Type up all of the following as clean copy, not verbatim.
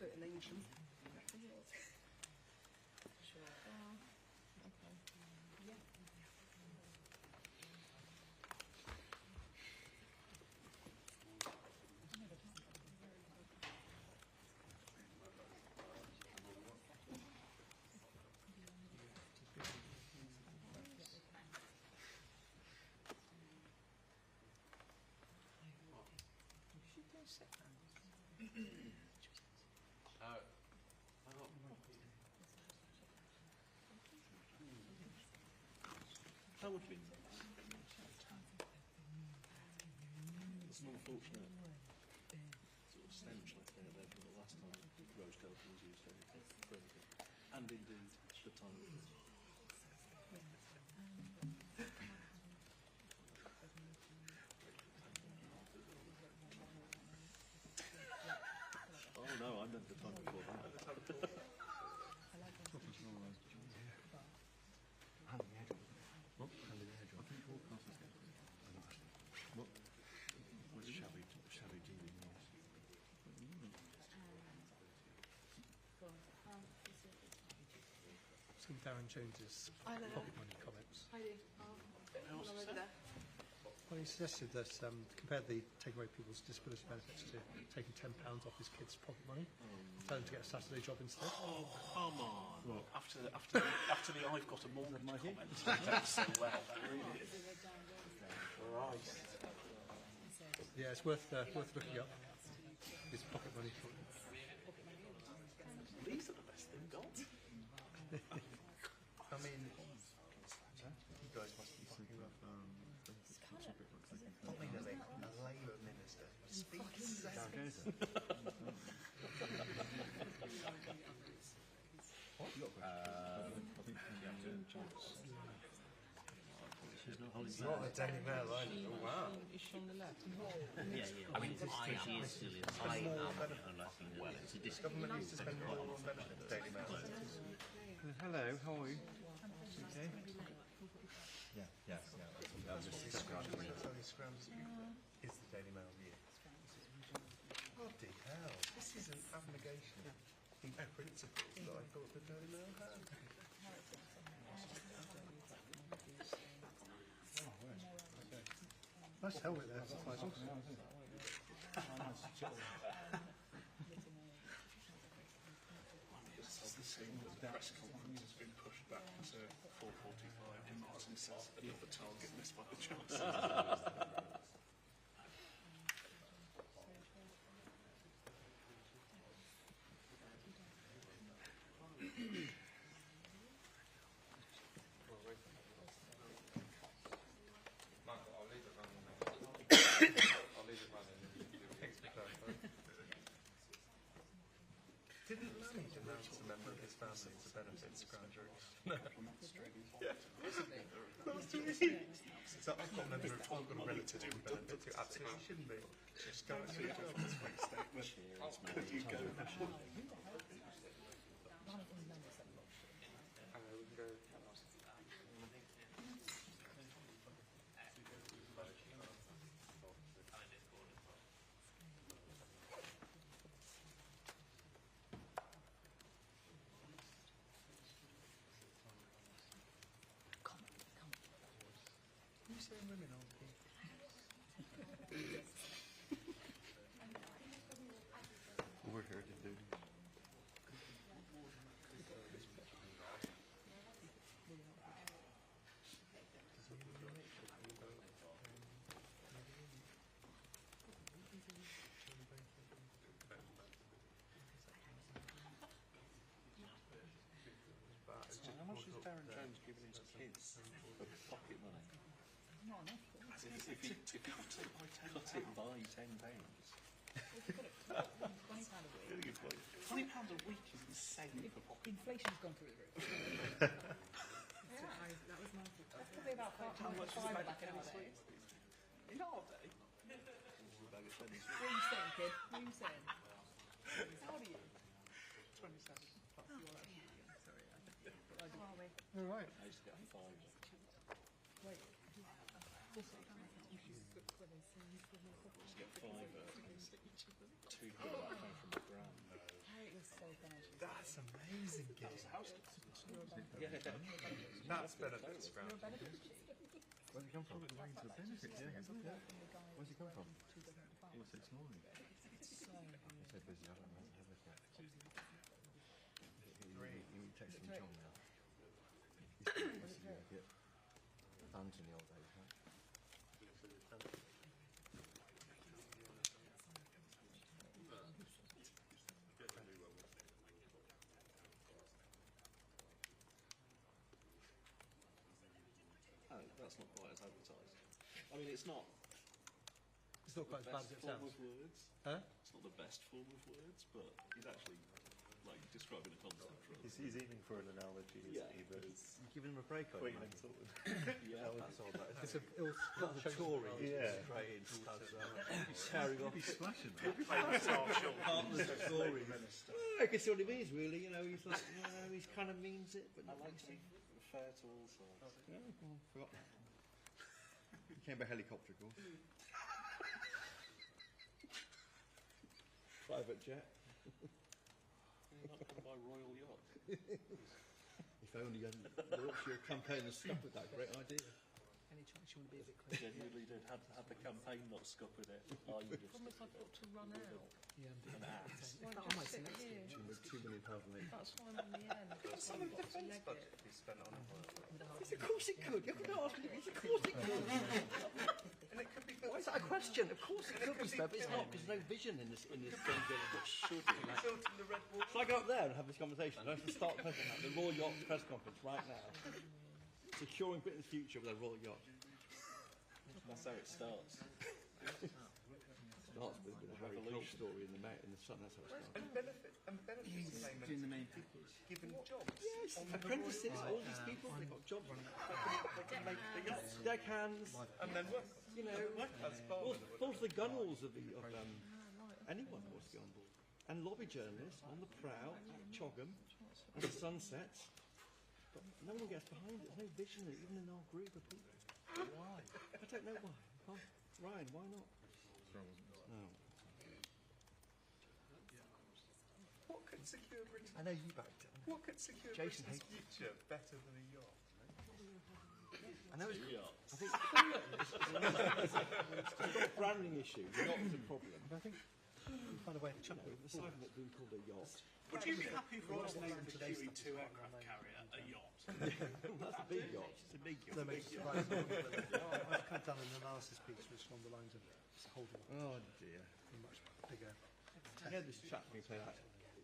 Do it in English. Sure. Okay. Yeah. That would be. It's an unfortunate sort of stench left there from the last time rose coke was used for anything. And indeed the time. Oh no, I meant the time before that. What was shabby dealing was? Some Darren Jones's pocket money comments. I do. Over there. Well, he suggested that compared the take away people's disability benefits to taking £10 off his kids' pocket money, tell them to get a Saturday job instead. Oh, come on. Well, after the I've got a mortgage comment, that's so well, that really is. Right. Yeah, it's worth looking up. His pocket money. These are the best they've got. I mean, you guys must be thinking of a Labour minister speaks. She's not the Daily Mail, either. Oh, wow. Is she on the left? Yeah. I mean, she is silly. I am well, it's a Government needs to spend more on benefits. Daily Mail. Hello, how are you? Okay. Yeah. That's what we scrambled. That's how they scrambled is the Daily Mail view. Bloody hell. This is an abnegation in principle that I thought the Daily Mail had. Nice helmet there, Faisal. It's the same as the press conference has been pushed back to 4:45 and Martin says another target missed by the Chancellor. Didn't manage announce a member of his family to benefits grand jury? No. Yeah. So I've got a member of I've got a relative who benefits who absolutely shouldn't be. Just go and do a job. Could you go? You saying women aren't people? We're here to do. How much is Darren Jones giving his kids for pocket money? Not enough. If you cut it by £10. If you've got it £20 a week. £20 a week is insane for pocket. Inflation's gone through the roof. That was my fault. That's probably about five back nowadays. In our day? What are you saying, kid? What are you saying? How old are you? 27. Sorry. Are we? All right. I used to get 5. Wait. Just get 5 2 people that come from the ground. That's amazing, Gil. That's benefits scrum. Where's it come from? Into the benefit, yeah. Where's it come from? Oh, it's this morning. He's so busy, I don't know. He texted me John now. He's busy, get fans in the old days, right? Oh, that's not quite as advertised. I mean, it's not It's not quite as bad as the it best form sounds. of words. Huh? It's not the best form of words, but he's actually like describing a concept. Really. He's aiming for an analogy, isn't he? But it's You giving him a break on Queen it? and sort of. Yeah, That's all that It's a ill Tory. Yeah. Straight in. He's tearing off. He's splashing. Partner's Tory. I can see what he means, really. You know, he's like, you know, he kind of means it, but I not like to really. be fair to all sides. Yeah, well, forgot that. He came by helicopter, of course. Private jet. You're not come by royal yacht. If only you hadn't launched your campaign and stuck with that great idea. Any chance you want to be a bit clear? Genuinely did. Had the campaign not stuck with it. Are you just Promise I've got to run out. Yeah, an ass? Why Just not sit sit here. £2 million late. That's why I'm on the end. Some of the defence budget be spent on it. Yes, of course it could. You could ask me. Yes, of course it could. And it could be Why is that a question? Of course it could be, but it's not, because there's no vision in this thing. Should be. built in the Red Wall. Shall I go up there and have this conversation? I have to start the Royal Yacht press conference right now. Securing Britain's future with a Royal Yacht. That's how it starts. Starts with a very cool story in the sun. That's how it starts. And benefits payments given jobs. Yes, apprentices, all these people, they've got jobs. They can make the yachts Deckhands, and then work. you know, That's far. both the gunwales of anyone who wants to go on board. And lobby journalists on the prow at Chogham as the sun sets. But no one gets behind it. There's no vision even in our group of people. Why? I don't know why. Oh, Ryan, why not? No. What could secure Britain? I know you backed it. What could secure Jason Britain's hates future better than a yacht? I know it's Yachts. I think it's not a branding issue. Yacht is a problem. But I think you find a way to You chuck know, it. aside from it being called a yacht, Would you be happy for us to name the QE2 aircraft carrier a yacht? that's a big yacht. It's a big yacht. No, mate, right. I've kind of done an analysis piece which is on the lines of it's holding Oh dear. a much bigger. I heard this chat being played out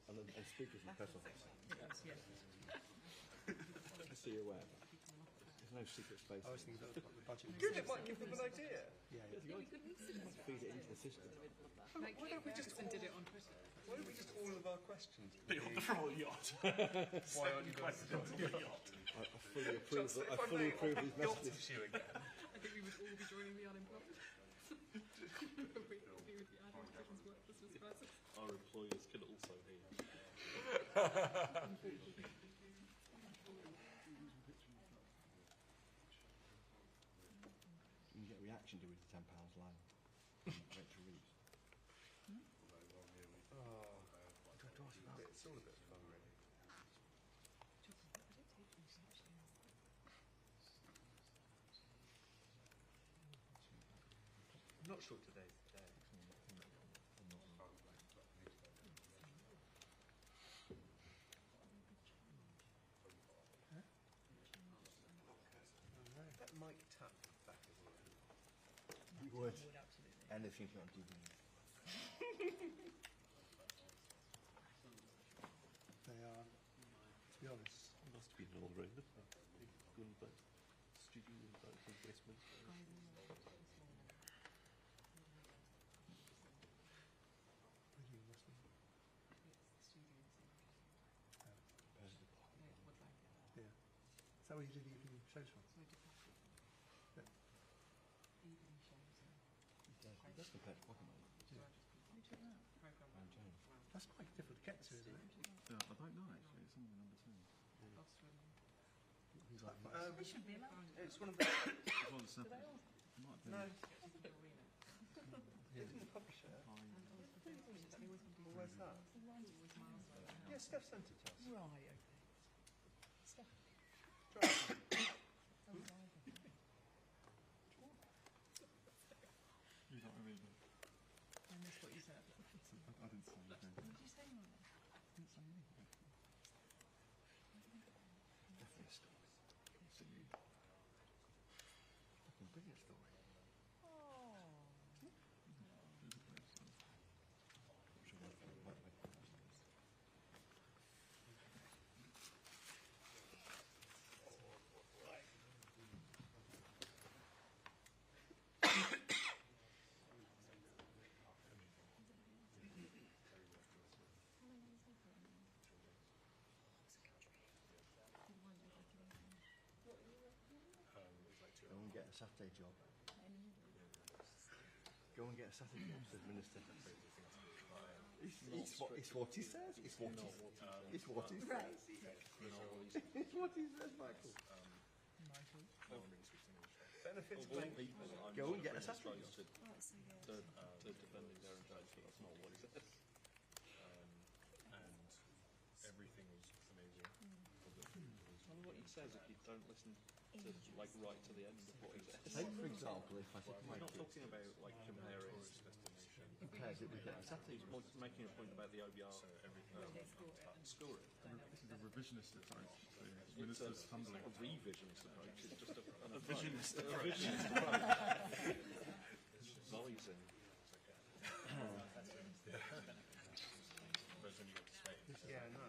and speakers in the press office. Yes. Just so you're aware. There's no secret space. I was thinking about the budget. Good, it might give them an idea. Yeah, Feed it into the system. Like Why don't we just Jackson did it on Twitter. Why don't we just all of our questions Be on the royal yacht. Why aren't you going to President of the yacht. I fully approve. I fully approve these messages. issue again? I think we would all be joining the unemployed. We would be adding Britain's workforce as person. Our employers can also hear. You can get a reaction to with the £10 line. Rachel Reeves. It's all a bit fun, really. I'm not sure today's the day. That Mike Tapp back as well. You would. Anything on TV. they are. To be honest, Must be an all rounder. Gunboat. Studio Gunboat in Westminster. really listening. Yeah. Is that where you did the evening shows from? That's compared to Pokemon. And James. That's quite difficult to get to, isn't it? I don't know actually. It's on the number 2. He's like, We should be allowed. It's one of the. It's on the stuff. Might be. No, they didn't publish it. Well, where's that? Yeah, Steph sent it to us. Right, okay. Stuff. Try it. Oh, right. You got a reader. I missed what you said. I didn't say anything. What did you say, Mum? I didn't say anything. Definitely a story. So you, I can bring a story. Oh. Go and get a Saturday job. Go and get a Saturday job, said the minister. It's what he says. It's what he says. It's what he says. It's what he says, Michael. Benefits of playing people. Go and get a Saturday job. To defending Darren Jones, but that's not what he said. and everything was amazing. I know what he says if you don't listen to like right to the end of what he says. Take, for example, if I said, We're not Michael, talking about like comparing. compared it with get a Saturday He's job. making a point about the OBR scoring. This is a revisionist approach to It's ministers a humbling. revisionist approach. It's just an A approach. visionist A approach. visionist approach. Voicing. Yeah, no.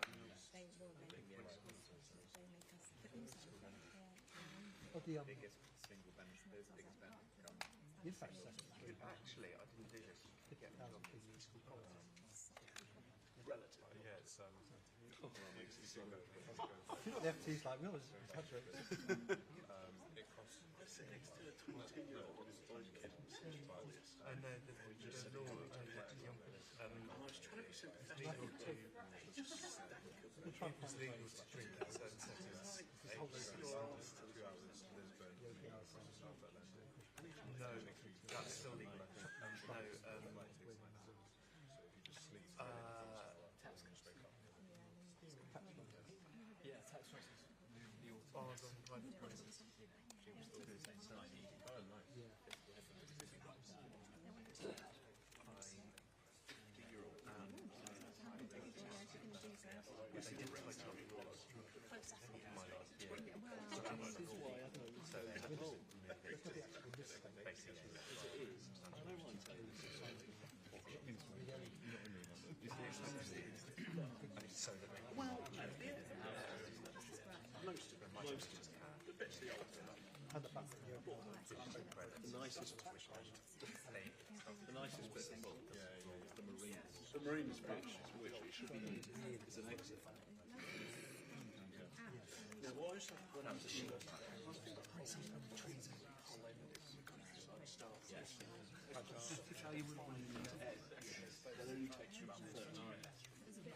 Of the Biggest single benefit, biggest benefit. in fact, assessment, Actually, I didn't do this. 50,000 kids in school politics. Relative. Yeah, it's The FT's like, no, it's exaggerated. it costs. Sit next to a 14-year-old kid. And the law, I was trying to be sympathetic. It's legal to drink at certain settings. 8 hours, 2 hours, Lisbon, no, that's still legal, I think. No, Yeah, tax rates. bars on private premises. They did replace my laws. My last year. So they so well, most of them, the bits the old And the fact that you're The nicest bit of book, the Marines. The Marines pitch, which it should be is an exit. Now, what I was when I was a sheep, how you would want to then only takes you about 30 minutes. You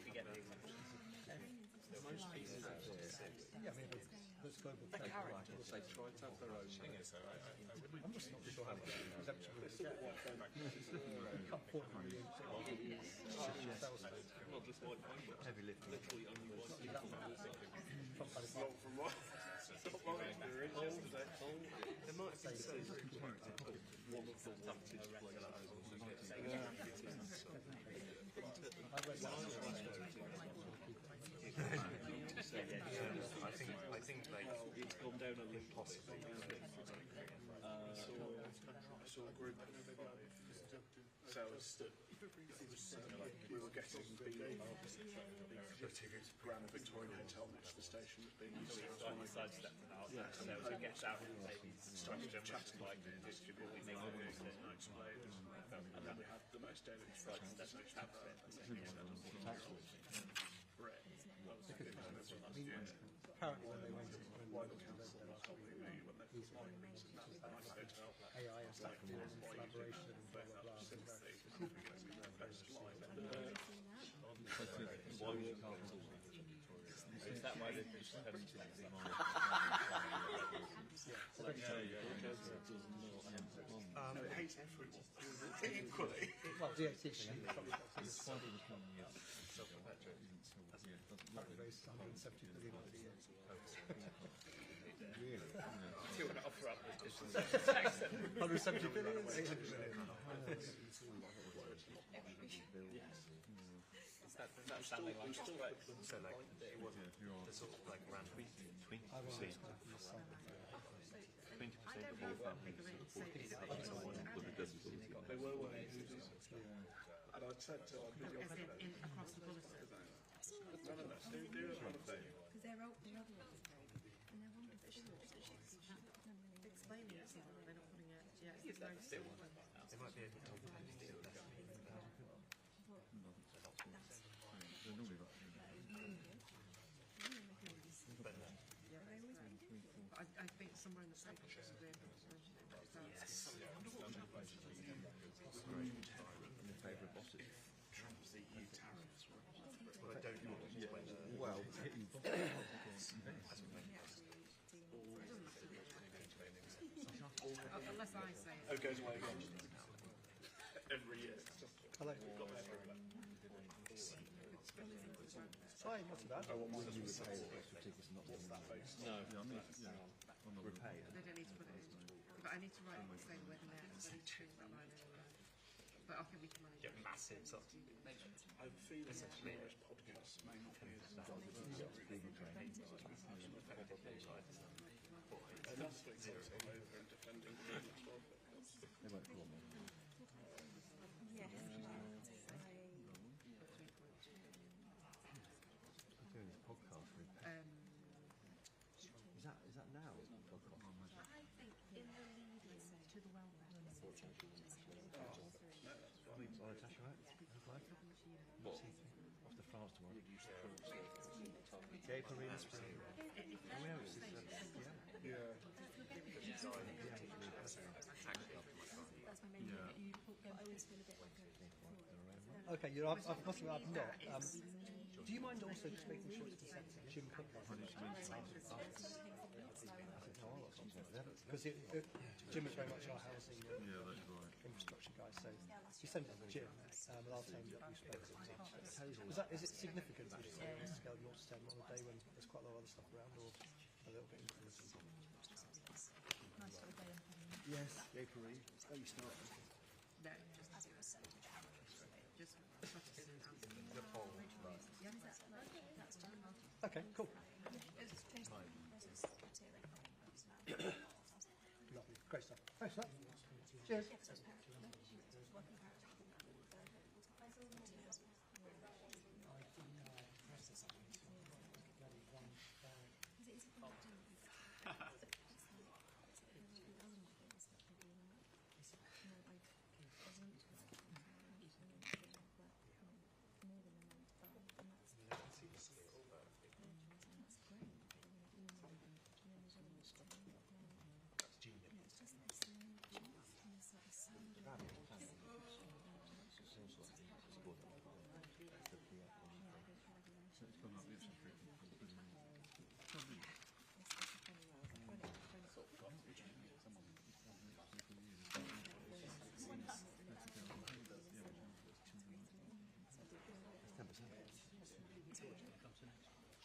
forget the most pieces are yeah, I mean, there's global trade. characters, they try to have their own. I'm just not sure how much exemption we get. You can't afford to be Not just white people, Heavy lifting. literally only white people. from what? There might be some One of the toughest players I think like it's gone down a little possibly. I saw a group so it was like we were getting the Grand Victorian Hotel next to the station was being used sidestep out. So it gets out and maybe starts to chatting like distributing things and explode. and then we had the most daily flights Apparently when they went into AI and stuff and collaboration and blah blah blah. Is that why they just tend to Equally, Well, the teaching. Self-perpetuating. Apparently raised 170 billion over the years. Really? Still going to offer up this business. 170 billion? 800 billion. That's sounding like So like, it wasn't the sort of like random. 20%. I will 20% of all families support They were wearing hoodies. And I said to our video, As in across the bulletin. none of that. Do it one of them. Because they're old, the other ones are old, and they're wonderful. Explaining it to them, they're not putting it. Yeah, it's very simple. They might be able to tell I think somewhere in the paper should be able to mention it. Yes. in favour of bosses. Trump's the EU tariffs. Well, I don't know whether. Well, Unless I say it. Oh, it goes away again. Every year. Hello. Hi, not too bad. will you repay the extra tickets not What's that based on? no, repay it? They don't need to put it in. But I need to write and say where the next change that line anyway. But I think we can manage it. Massive. I have a feeling that Laura's podcast may not be as enough for example over and defending the as well. They won't call me. I'm doing this podcast with. Is that now? Podcast? I think in the lead-in to the welfare. Oh, Natasha, right? What? Off to France tomorrow. Gay Marines. Where is this? Yeah. Okay, I must admit I've not. Do you mind also just making sure it's consenting? Jim Cook. Because Jim is very much our housing and infrastructure guy, so you send it to Jim, and I'll tell him that we spoke to him. Is it significant to say on a scale of 0 to 10 on a day when there's quite a lot of other stuff around, or a little bit incremental? Yes, Gay Parade. Oh, you start. No, just as it was said. Just put it in and The poll, right. Okay, cool. Lovely, great stuff. Thanks for that. Cheers.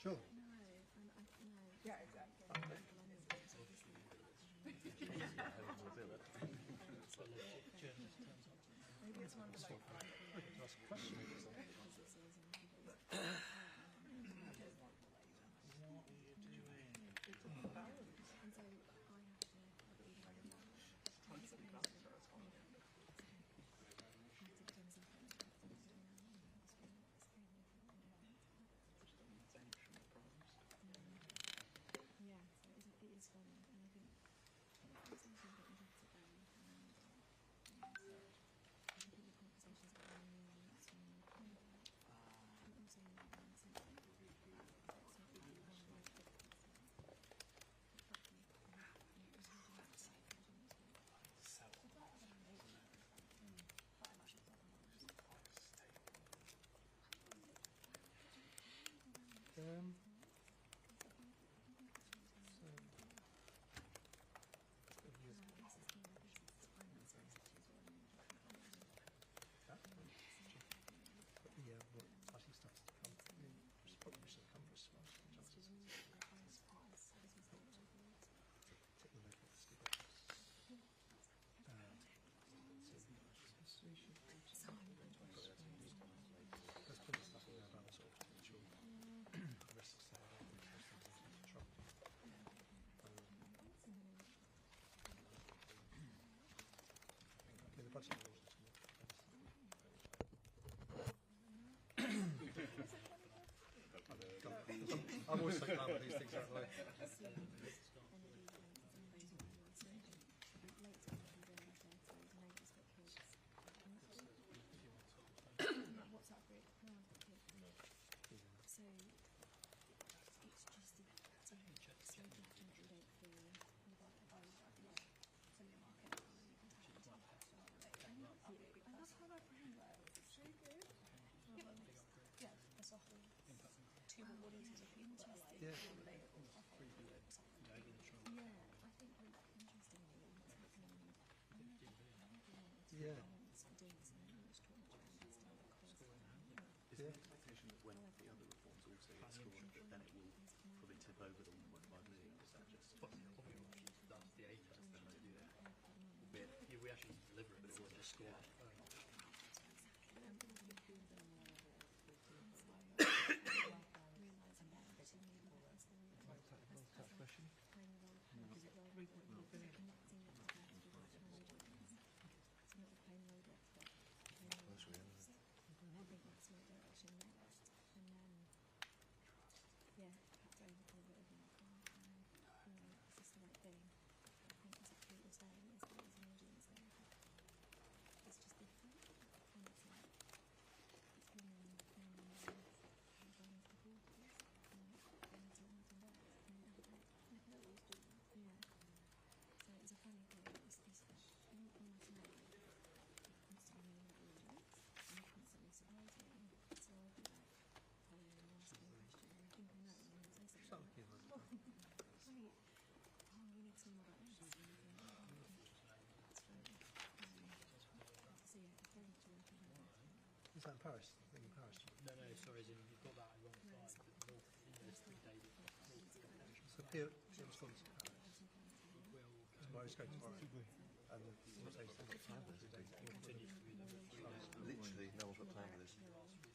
Sure. Yeah, exactly. Maybe it's one of the Ask a question. budget. I'm always so glad when these things are out of the way. WhatsApp group. No one's got kids. So it's just so definitely don't feel like sending a market and that's how my brain works. It's so good. Yeah, that's a whole two audiences of people that are like relatable. Yeah, I think like interestingly what's happening Yeah. doing something that's too much investing in the course. Is the expectation that when the other reforms also get scored, that then it will probably tip over the 1.5 million? Is that just... That's the A test, then they do that. We actually deliver it, but it wasn't a score. Yeah, perhaps over a bit of like, is this the right thing? I think exactly what you're saying is that as an audience there, it's just different. And it's like, it's women going into the quarters, and going to London back, and yeah. So it's a funny thing, it's this, you almost know, constantly knowing that audience, and constantly surprising. So I'll be like, following and asking questions, and I think I know, and then say something like, oh, wait, you need to know about this, and you think, oh, that's funny. So yeah, it's very much working on that. Is that in Paris? I think in Paris. No, sorry, as in you've got that alongside the North, those 3 days. So Pierre responds to Paris. Tomorrow's going tomorrow. And we'll say something. Continue to be there. Literally, no one's got time for this.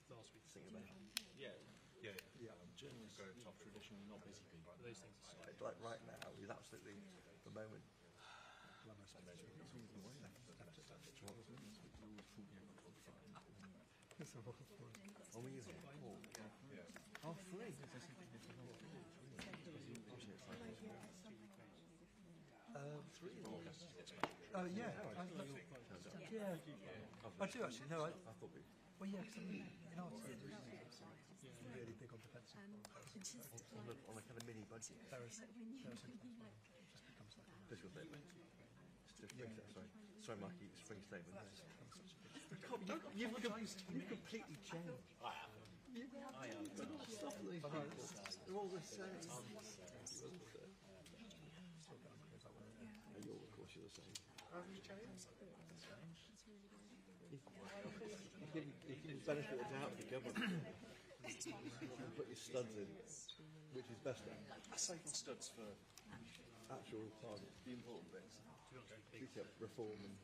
Last week. Think about it. Yeah. Journalists go top traditionally not busy people. Those things are slightly. Like right now is absolutely the moment. It's always the way. When were you here? Oh, free. Three in August. Yeah. Yeah. I do actually. No, I thought we... well, yeah, because in our team, really big on defensive. On a kind of mini budget. There is just becomes like This was it. Sorry, Mikey, spring statement. You've completely changed. I am. Stop these people. They're all the same. And you're, of course, you're the same. You can benefit the doubt of the government. You put your studs in, which is best at. I save my studs for Actual targets, the important bits. Reform and...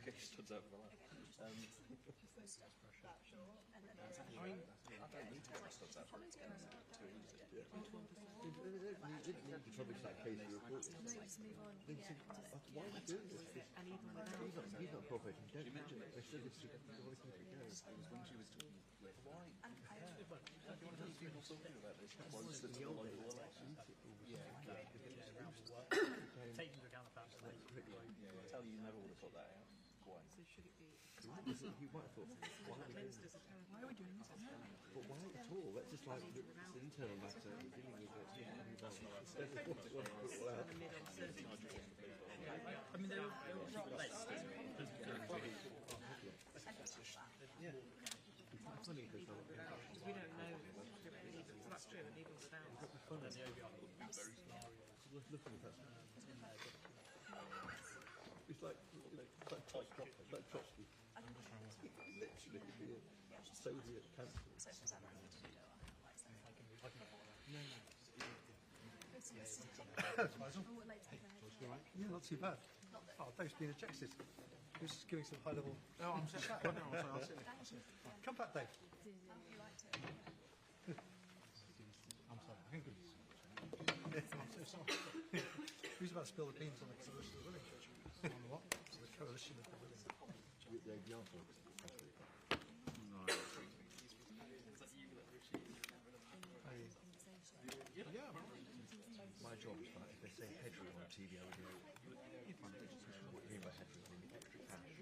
get your studs out for that. I don't need to get my studs out for it. It's too easy. You didn't need to publish that case you reported. Why are you doing this? He's not cooperating. Don't mention it. They said it's going to keep it going. It was when she was talking. Why? Do you want to hear people talking about this? Once the local election. Taking into account the fact that I tell you, you never would have put that out. Why? You might have thought, why are we doing this? why are we doing this? But why at all? That's just like it's an internal matter. We're dealing with it. Instead of what to put it out. I mean, they were late. Yeah. It's funny because we don't know. So that's true, and even without. look at that. It's like Trotsky. Literally could be a Soviet cancer. Yeah, not too bad. Oh, Dave's been ejected. He was just giving some high level. No, I'm just no, I'll sit there. Come back, Dave. I'm sorry. I think I'm so sorry. Who's about to spill the beans on the on the what? The after? No. Yeah. My job is like, if they say headroom on TV, I would go, what do you mean by headroom? I mean extra cash.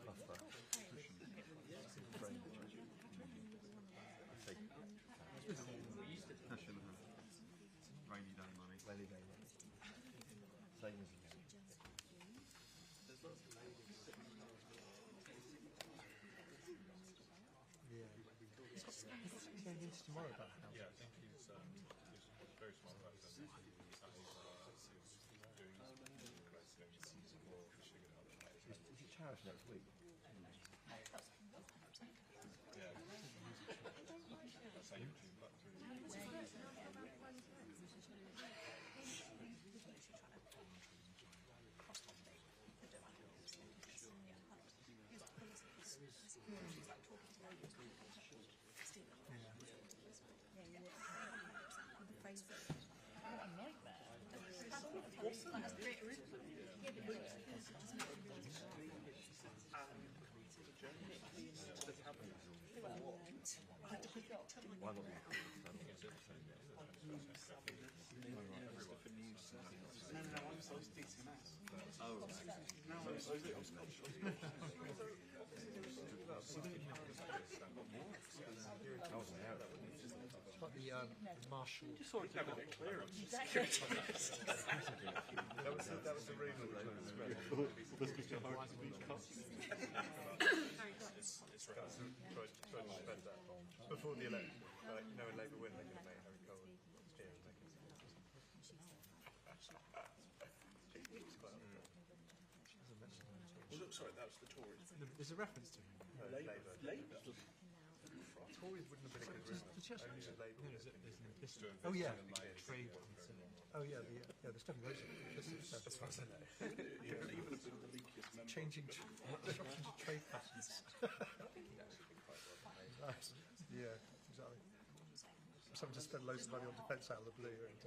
Buffer. Brain. I say Cash in the hand. Rainy day money. rainy day money. Same as you. Yeah. He's going into tomorrow about house. Yeah, I think he's very smart about it. He's doing Is it Cherish next week? Why not? No, I'm supposed to DCMS. Oh, No, I'm supposed to I wasn't there. It's like the Marshall. just saw it never get clearance. That was the reason we closed. Tried to spend that before the election. You know, when Labour win, they're going to make Harry Cole steer and make it. Well, look, sorry, that was the Tories. There's a reference to him. Labour. Tories wouldn't have been a good rumour. Only the Labour. Oh yeah, trade. Oh yeah, the stuff in those. As far as I know. Even a bit of the leakiest member. Changing disruption to trade patterns. Right. Yeah, exactly. Someone just spend loads of money on defence out of the blue and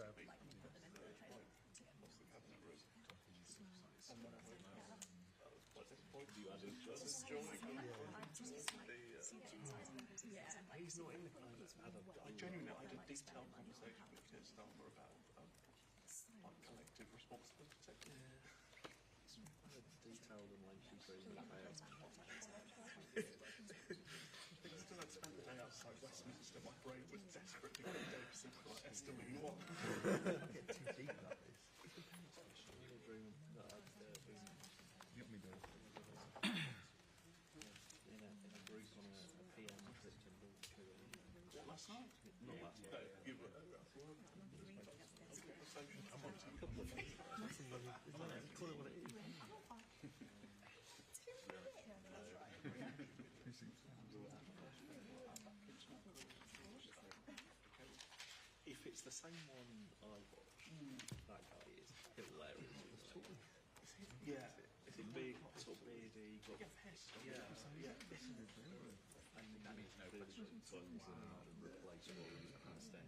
He's not in the climate. I genuinely had a detailed conversation with Keir Starmer about collective responsibility. detailed and lengthy agreement. Because I'd spent the day outside Westminster, my brain was desperate to get a dose of Esther-Lee-Watt. I get too deep about this. Last night? Not last night. You were Call it what it is. If it's the same one I watched, that guy is hilarious. Yeah. Is it big, sort of beardy, got yeah. And he's no president, so replaceable kind of stuff.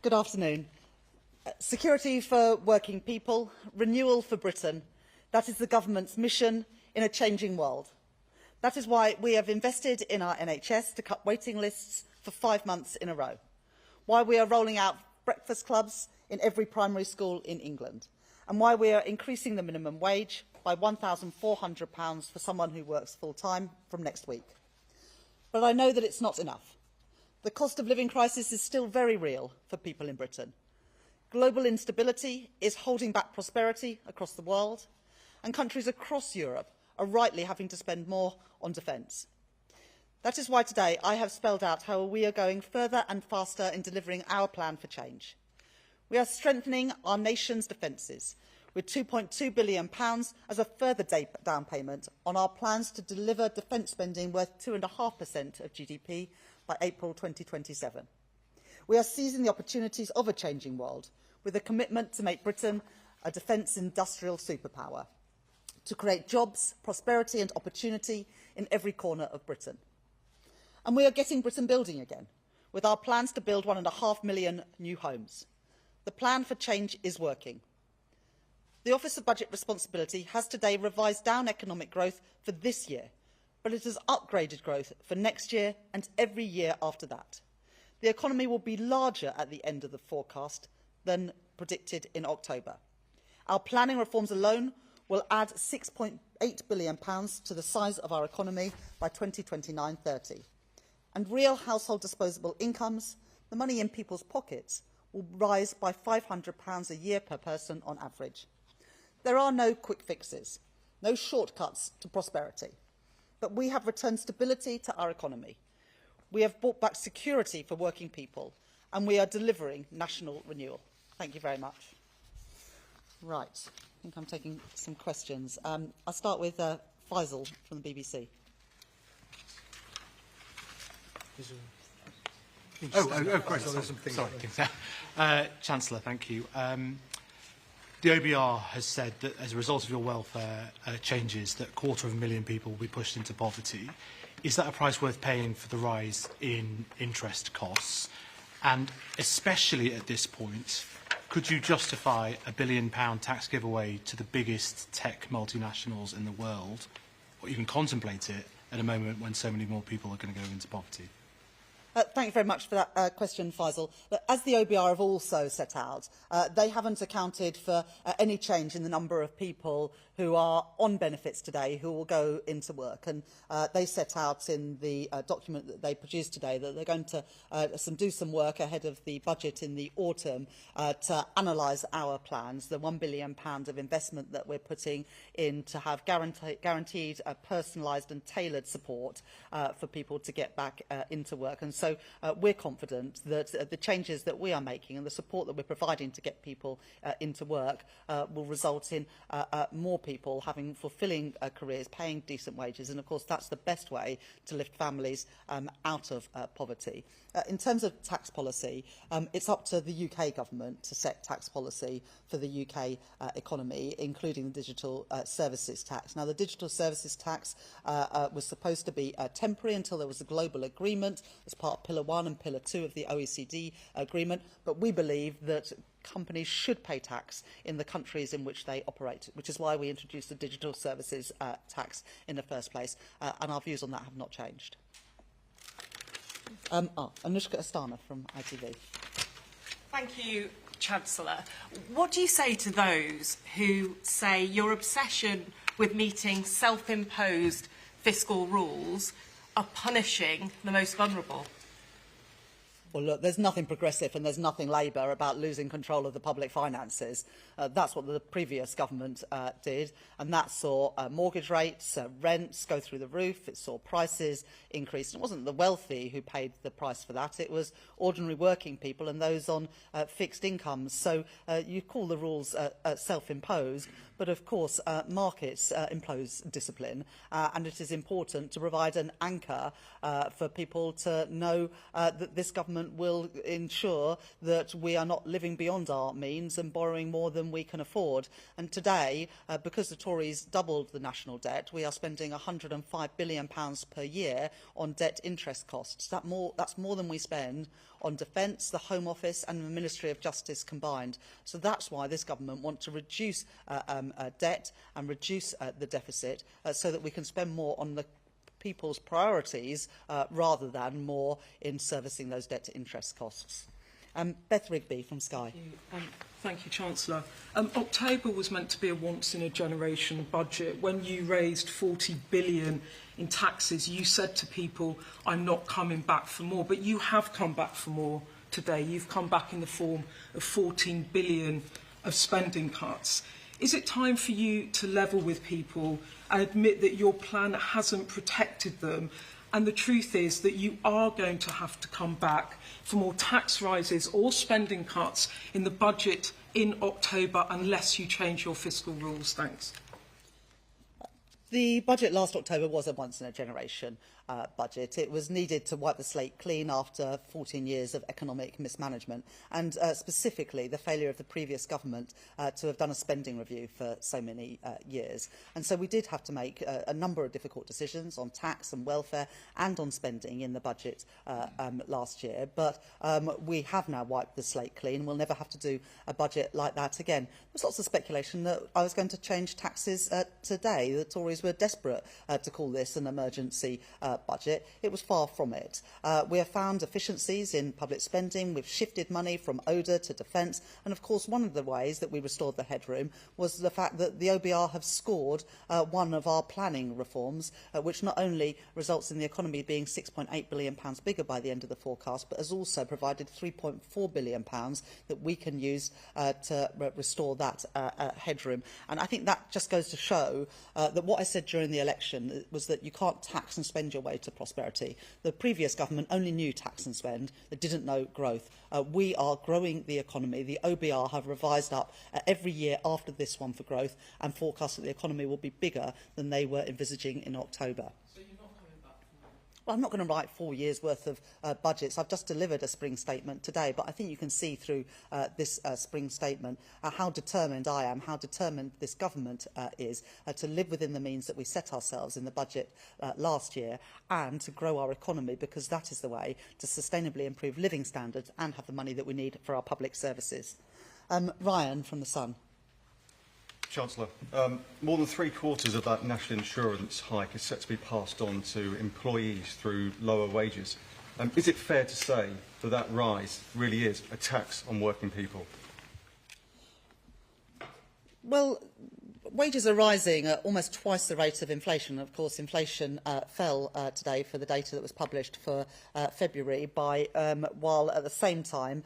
Good afternoon. Security for working people, renewal for Britain. That is the government's mission in a changing world. That is why we have invested in our NHS to cut waiting lists for 5 months in a row. Why we are rolling out breakfast clubs in every primary school in England. And why we are increasing the minimum wage by £1,400 for someone who works full-time from next week. But I know that it's not enough. The cost of living crisis is still very real for people in Britain. Global instability is holding back prosperity across the world, and countries across Europe are rightly having to spend more on defence. That is why today I have spelled out how we are going further and faster in delivering our plan for change. We are strengthening our nation's defences with £2.2 billion as a further down payment on our plans to deliver defence spending worth 2.5% of GDP by April 2027. We are seizing the opportunities of a changing world with a commitment to make Britain a defence industrial superpower, to create jobs, prosperity and opportunity in every corner of Britain. And we are getting Britain building again, with our plans to build 1.5 million new homes. The plan for change is working. The Office of Budget Responsibility has today revised down economic growth for this year, but it has upgraded growth for next year and every year after that. The economy will be larger at the end of the forecast than predicted in October. Our planning reforms alone will add £6.8 billion to the size of our economy by 2029-30. And real household disposable incomes, the money in people's pockets, will rise by £500 a year per person on average. There are no quick fixes, no shortcuts to prosperity, but we have returned stability to our economy. We have brought back security for working people, and we are delivering national renewal. Thank you very much. Right, I think I'm taking some questions. I'll start with Faisal from the BBC. Great. Sorry, Chancellor, thank you. The OBR has said that as a result of your welfare changes, that 250,000 people will be pushed into poverty. Is that a price worth paying for the rise in interest costs? And especially at this point, could you justify a £1 billion tax giveaway to the biggest tech multinationals in the world, or even contemplate it at a moment when so many more people are going to go into poverty? Thank you very much for that question, Faisal. But as the OBR have also set out, they haven't accounted for any change in the number of people who are on benefits today who will go into work. And they set out in the document that they produced today that they're going to do some work ahead of the budget in the autumn to analyse our plans, the £1 billion of investment that we're putting in to have guaranteed, personalised and tailored support for people to get back into work. And so we're confident that the changes that we are making and the support that we're providing to get people into work will result in more people having fulfilling careers, paying decent wages, and of course that's the best way to lift families out of poverty. In terms of tax policy, it's up to the UK government to set tax policy for the UK economy, including the digital services tax. Now, the digital services tax was supposed to be temporary until there was a global agreement as part of Pillar 1 and Pillar 2 of the OECD agreement, but we believe that companies should pay tax in the countries in which they operate, which is why we introduced the digital services tax in the first place, and our views on that have not changed. Anushka Astana from ITV. Thank you, Chancellor. What do you say to those who say your obsession with meeting self-imposed fiscal rules are punishing the most vulnerable? Well, look, there's nothing progressive and there's nothing Labour about losing control of the public finances. That's what the previous government did, and that saw mortgage rates, rents go through the roof. It saw prices increase. And it wasn't the wealthy who paid the price for that. It was ordinary working people and those on fixed incomes. So you call the rules self-imposed, but of course markets impose discipline, and it is important to provide an anchor for people to know that this government government will ensure that we are not living beyond our means and borrowing more than we can afford. And today, because the Tories doubled the national debt, we are spending £105 billion per year on debt interest costs. That's more than we spend on defence, the Home Office and the Ministry of Justice combined. So that's why this government wants to reduce debt and reduce the deficit so that we can spend more on the people's priorities rather than more in servicing those debt to interest costs. Beth Rigby from Sky. Thank you, Chancellor. October was meant to be a once-in-a-generation budget. When you raised £40 billion in taxes, you said to people, I'm not coming back for more. But you have come back for more today. You've come back in the form of £14 billion of spending cuts. Is it time for you to level with people and admit that your plan hasn't protected them? And the truth is that you are going to have to come back for more tax rises or spending cuts in the budget in October unless you change your fiscal rules. Thanks. The budget last October was a once-in-a-generation budget. It was needed to wipe the slate clean after 14 years of economic mismanagement and specifically the failure of the previous government to have done a spending review for so many years. And so we did have to make a number of difficult decisions on tax and welfare and on spending in the budget last year. But we have now wiped the slate clean. We'll never have to do a budget like that again. There's lots of speculation that I was going to change taxes today. The Tories were desperate to call this an emergency budget. It was far from it. We have found efficiencies in public spending. We've shifted money from ODA to defence. And of course, one of the ways that we restored the headroom was the fact that the OBR have scored one of our planning reforms, which not only results in the economy being £6.8 billion bigger by the end of the forecast, but has also provided £3.4 billion that we can use to restore that headroom. And I think that just goes to show that what I said during the election was that you can't tax and spend your way to prosperity. The previous government only knew tax and spend. They didn't know growth. We are growing the economy. The OBR have revised up every year after this one for growth and forecast that the economy will be bigger than they were envisaging in October. Well, I'm not going to write 4 years' worth of budgets. I've just delivered a spring statement today, but I think you can see through this spring statement how determined I am, how determined this government is to live within the means that we set ourselves in the budget last year and to grow our economy, because that is the way to sustainably improve living standards and have the money that we need for our public services. Ryan from The Sun. Chancellor, more than three-quarters of that national insurance hike is set to be passed on to employees through lower wages. Is it fair to say that that rise really is a tax on working people? Well, wages are rising at almost twice the rate of inflation. Of course, inflation fell today for the data that was published for February, while at the same time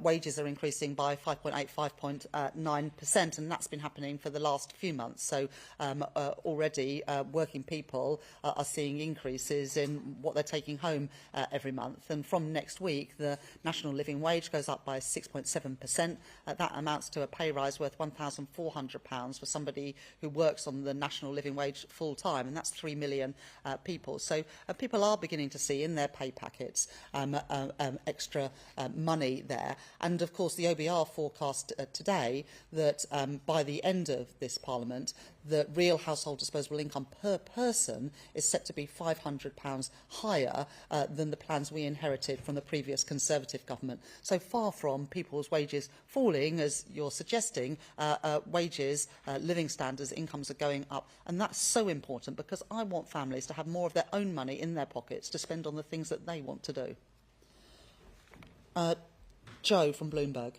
wages are increasing by 5.9%, and that's been happening for the last few months. So already working people are seeing increases in what they're taking home every month. And from next week, the national living wage goes up by 6.7%. That amounts to a pay rise worth £1,400 for somebody who works on the national living wage full time, and that's 3 million people. So people are beginning to see in their pay packets extra money there. And of course, the OBR forecast today that by the end of this Parliament, the real household disposable income per person is set to be £500 higher than the plans we inherited from the previous Conservative government. So far from people's wages falling, as you're suggesting, wages, living standards, incomes are going up. And that's so important, because I want families to have more of their own money in their pockets to spend on the things that they want to do. Joe from Bloomberg.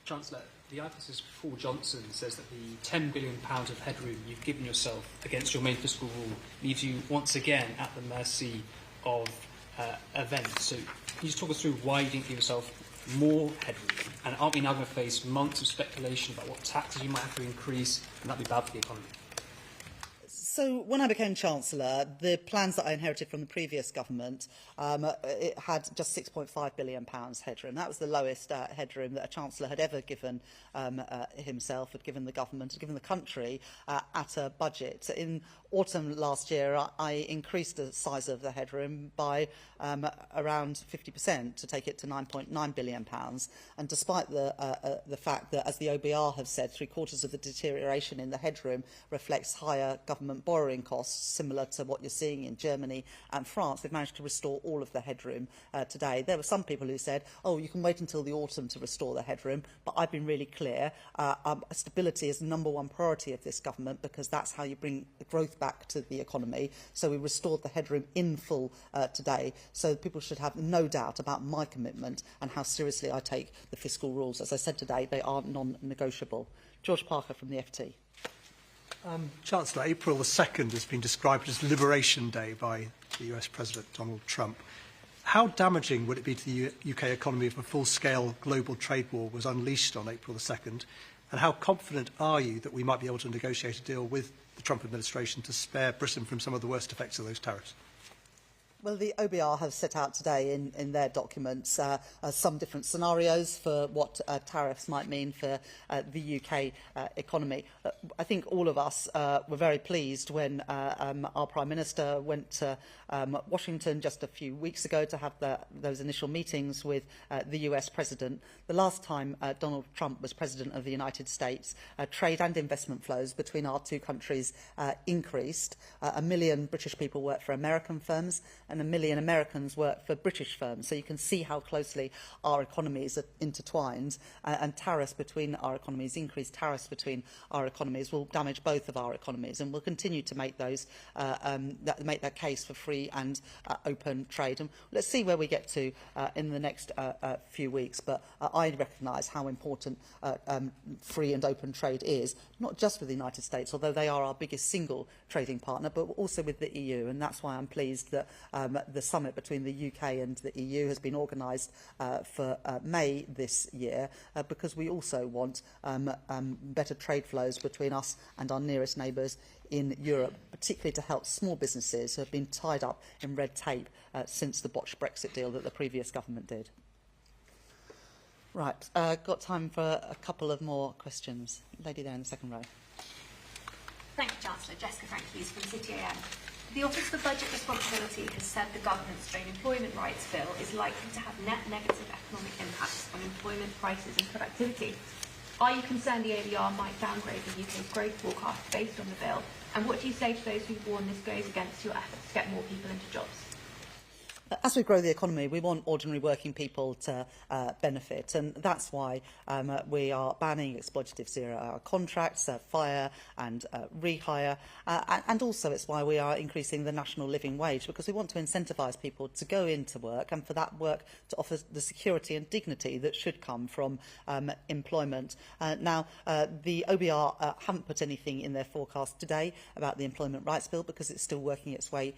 Chancellor, the IPS's Paul Johnson says that the £10 billion of headroom you've given yourself against your main fiscal rule leaves you once again at the mercy of events. So can you just talk us through why you didn't give yourself more headroom? And aren't we now going to face months of speculation about what taxes you might have to increase, and that would be bad for the economy? So when I became Chancellor, the plans that I inherited from the previous government, it had just £6.5 billion headroom. That was the lowest headroom that a Chancellor had ever given himself, had given the government, had given the country at a budget. In autumn last year, I increased the size of the headroom by around 50% to take it to £9.9 billion. And despite the fact that, as the OBR have said, 3/4 of the deterioration in the headroom reflects higher government borrowing costs, similar to what you're seeing in Germany and France, we've managed to restore all of the headroom today. There were some people who said, oh, you can wait until the autumn to restore the headroom, but I've been really clear. Stability is the #1 priority of this government, because that's how you bring the growth back to the economy. So we restored the headroom in full today. So people should have no doubt about my commitment and how seriously I take the fiscal rules. As I said today, they are non-negotiable. George Parker from the FT. Chancellor, April the 2nd has been described as Liberation Day by the US President Donald Trump. How damaging would it be to the UK economy if a full-scale global trade war was unleashed on April the 2nd? And how confident are you that we might be able to negotiate a deal with the Trump administration to spare Britain from some of the worst effects of those tariffs? Well, the OBR have set out today in their documents some different scenarios for what tariffs might mean for the UK economy. I think all of us were very pleased when our Prime Minister went to Washington just a few weeks ago to have those initial meetings with the US President. The last time Donald Trump was President of the United States, trade and investment flows between our two countries increased. 1 million British people work for American firms, and 1 million Americans work for British firms. So you can see how closely our economies are intertwined, and tariffs between our economies, increased tariffs between our economies, will damage both of our economies, and we'll continue to make those make that case for free and open trade. And let's see where we get to in the next few weeks. But I recognise how important free and open trade is, not just with the United States, although they are our biggest single trading partner, but also with the EU. And that's why I'm pleased that the summit between the UK and the EU has been organised for May this year, because we also want better trade flows between us and our nearest neighbours in Europe, particularly to help small businesses who have been tied up in red tape since the botched Brexit deal that the previous government did. Right, got time for a couple of more questions. Lady there in the second row. Thank you, Chancellor. Jessica Frank-Hughes from City AM. The Office for Budget Responsibility has said the government's Trade Employment Rights Bill is likely to have net negative economic impacts on employment, prices and productivity. Are you concerned the ABR might downgrade the UK's growth forecast based on the bill? And what do you say to those who warn this goes against your efforts to get more people into jobs? As we grow the economy, we want ordinary working people to benefit, and that's why we are banning exploitative zero-hour contracts, fire and rehire, and also it's why we are increasing the national living wage, because we want to incentivise people to go into work and for that work to offer the security and dignity that should come from employment. Now, the OBR haven't put anything in their forecast today about the Employment Rights Bill, because it's still working its way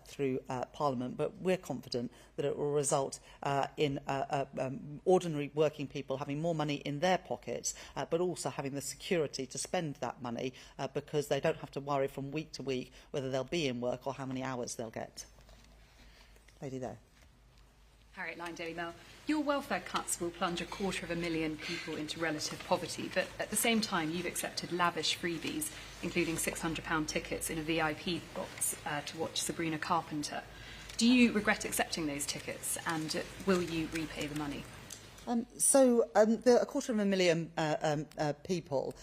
through Parliament, but we're confident that it will result in ordinary working people having more money in their pockets, but also having the security to spend that money, because they don't have to worry from week to week whether they'll be in work or how many hours they'll get. Lady there. Harriet Line, Daily Mail. Your welfare cuts will plunge 250,000 people into relative poverty, but at the same time you've accepted lavish freebies, including £600 tickets in a VIP box to watch Sabrina Carpenter. Do you regret accepting those tickets, and will you repay the money? The 250,000 people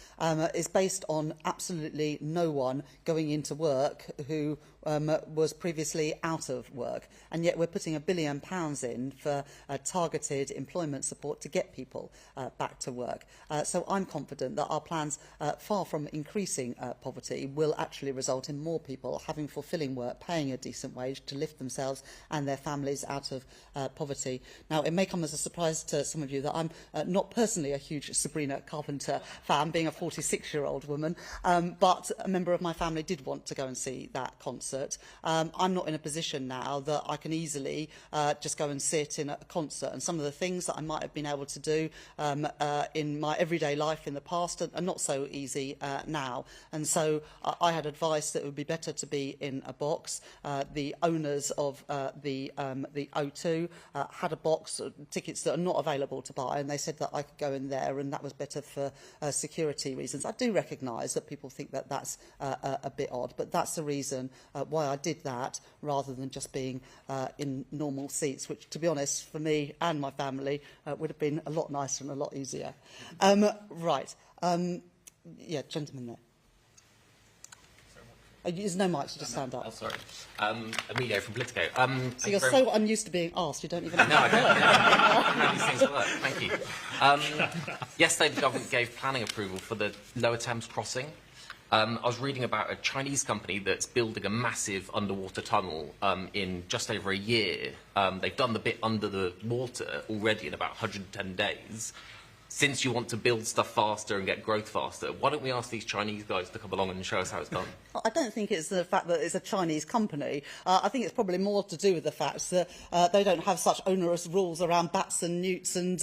is based on absolutely no one going into work who was previously out of work, and yet we're putting £1 billion in for targeted employment support to get people back to work. So I'm confident that our plans, far from increasing poverty, will actually result in more people having fulfilling work, paying a decent wage to lift themselves and their families out of poverty. Now, it may come as a surprise to some of you that I'm not personally a huge Sabrina Carpenter fan, being a 46-year-old woman, but a member of my family did want to go and see that concert. concert. I'm not in a position now that I can easily just go and sit in a concert. And some of the things that I might have been able to do in my everyday life in the past are not so easy now. And so I had advice that it would be better to be in a box. The owners of the O2 had a box, tickets that are not available to buy, and they said that I could go in there, and that was better for security reasons. I do recognise that people think that that's a bit odd, but that's the reason why I did that, rather than just being in normal seats, which, to be honest, for me and my family, would have been a lot nicer and a lot easier. Right. Yeah, gentleman there. There's no mic, so just stand up. Oh, sorry. Emilio from Politico. So you're so unused to being asked, you don't even know. No, I don't know how these things work. Thank you. Yesterday, the government gave planning approval for the Lower Thames crossing. I was reading about a Chinese company that's building a massive underwater tunnel in just over a year. They've done the bit under the water already in about 110 days. Since you want to build stuff faster and get growth faster, why don't we ask these Chinese guys to come along and show us how it's done? I don't think it's the fact that it's a Chinese company. I think it's probably more to do with the fact that they don't have such onerous rules around bats and newts and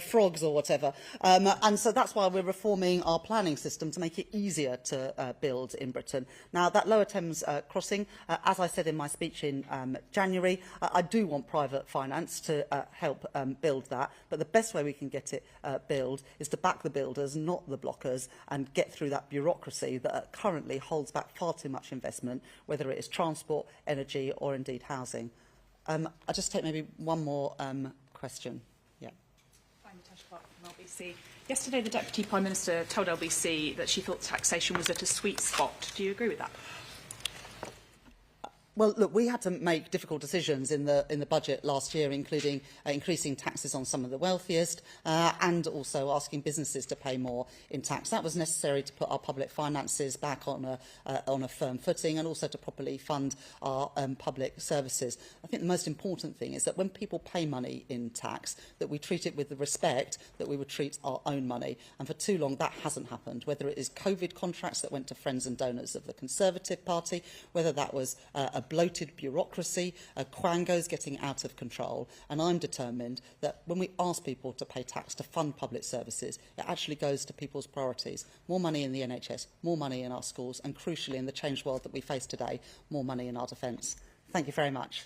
frogs or whatever. And so that's why we're reforming our planning system to make it easier to build in Britain. Now, that Lower Thames crossing, as I said in my speech in January, I do want private finance to help build that. But the best way we can get it build is to back the builders, not the blockers, and get through that bureaucracy that currently holds back far too much investment, whether it is transport, energy, or indeed housing. I'll just take maybe one more question. Yeah. I'm Natasha Clark from LBC. Yesterday, the Deputy Prime Minister told LBC that she thought taxation was at a sweet spot. Do you agree with that? Well, look, we had to make difficult decisions in the budget last year, including increasing taxes on some of the wealthiest and also asking businesses to pay more in tax. That was necessary to put our public finances back on a firm footing and also to properly fund our public services. I think the most important thing is that when people pay money in tax, that we treat it with the respect that we would treat our own money. And for too long, that hasn't happened, whether it is COVID contracts that went to friends and donors of the Conservative Party, whether that was a bloated bureaucracy, quangos getting out of control. And I'm determined that when we ask people to pay tax to fund public services, it actually goes to people's priorities. More money in the NHS, more money in our schools, and crucially in the changed world that we face today, more money in our defence. Thank you very much.